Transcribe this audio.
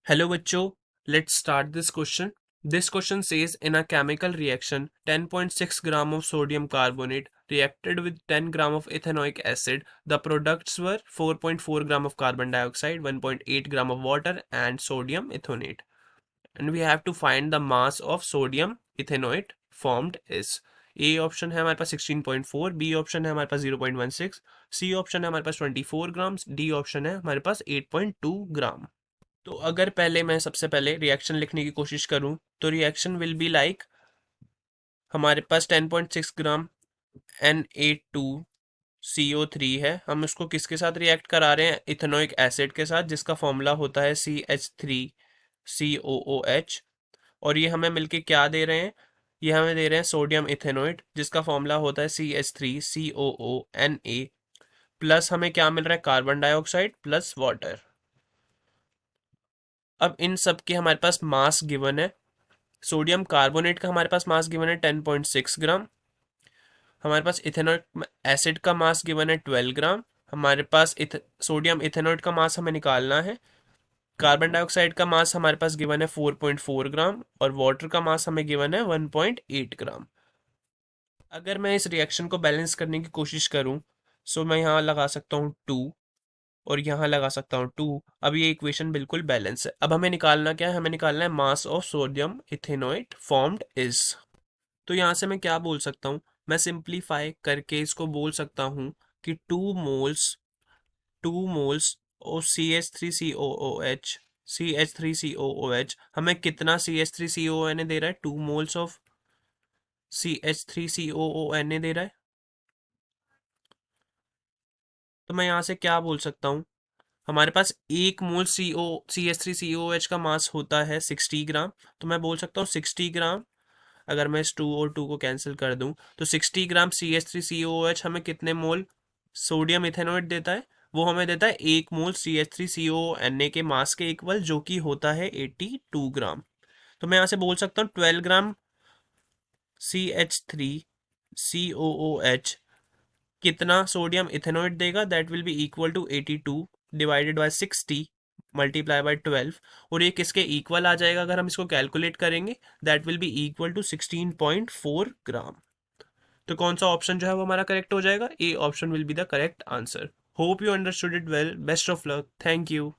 Hello bachcho, let's start this question. This question says in a chemical reaction 10.6 gram of sodium carbonate reacted with 10 gram of ethanoic acid. The products were 4.4 gram of carbon dioxide, 1.8 gram of water and sodium ethonate. And we have to find the mass of sodium ethanoate formed is A option है हमारे पास 16.4, B option है हमारे पास 0.16, C option है हमारे पास 24 grams, D option है हमारे पास 8.2 ग्राम। तो अगर पहले मैं सबसे पहले रिएक्शन लिखने की कोशिश करूं तो रिएक्शन विल बी लाइक हमारे पास 10.6 ग्राम Na2CO3 है। हम उसको किसके साथ रिएक्ट करा रहे हैं? इथेनोइक एसिड के साथ, जिसका फॉर्मूला होता है CH3COOH। और ये हमें मिलके क्या दे रहे हैं? ये हमें दे रहे हैं सोडियम इथेनोइट, जिसका फॉर्मूला होता है CH3COONA। प्लस हमें क्या मिल रहा है? Carbon dioxide plus water. अब इन सब के हमारे पास मास गिवन है। सोडियम कार्बोनेट का हमारे पास मास गिवन है 10.6 ग्राम। हमारे पास इथेनॉइक एसिड का मास गिवन है 12 ग्राम। हमारे पास सोडियम इथेनॉइट का मास हमें निकालना है। कार्बन डाइऑक्साइड का मास हमारे पास गिवन है 4.4 ग्राम और वाटर का मास हमें गिवन है 1.8 ग्राम। अगर मैं इस रिएक्शन को बैलेंस करने की कोशिश करूं सो मैं यहाँ लगा सकता हूँ 2 और यहाँ लगा सकता हूँ 2। अब ये इक्वेशन बिल्कुल बैलेंस है। अब हमें निकालना क्या है? हमें निकालना है mass of sodium ethanoate formed is. तो यहाँ से मैं क्या बोल सकता हूँ? मैं सिंप्लीफाई करके इसको बोल सकता हूँ कि 2 मोल्स और CH3COOH हमें कितना CH3COONA दे रहा है? 2 मोल्स ऑफ CH3COONA दे रहा है। तो मैं यहाँ से क्या बोल सकता हूँ? हमारे पास 1 मोल CH3COOH का मास होता है 60 ग्राम। तो मैं बोल सकता हूँ 60 ग्राम। अगर मैं इस 2 और 2 को कैंसिल कर दूं तो 60 ग्राम CH3COOH हमें कितने मोल सोडियम इथेनोइट देता है? वो हमें देता है 1 मोल CH3CONA के मास के इक्वल, जो कि होता है 82 ग्राम। तो मैं यहाँ से बोल सकता हूँ 12 ग्राम CH3COOH कितना सोडियम इथेनोइट देगा? That will be equal to 82 divided by 60 multiply by 12। और ये किसके इक्वल आ जाएगा अगर हम इसको कैलकुलेट करेंगे? That will be equal to 16.4 gram. तो कौन सा ऑप्शन जो है वो हमारा करेक्ट हो जाएगा? A option will be the correct answer. Hope you understood it well. Best of luck. Thank you.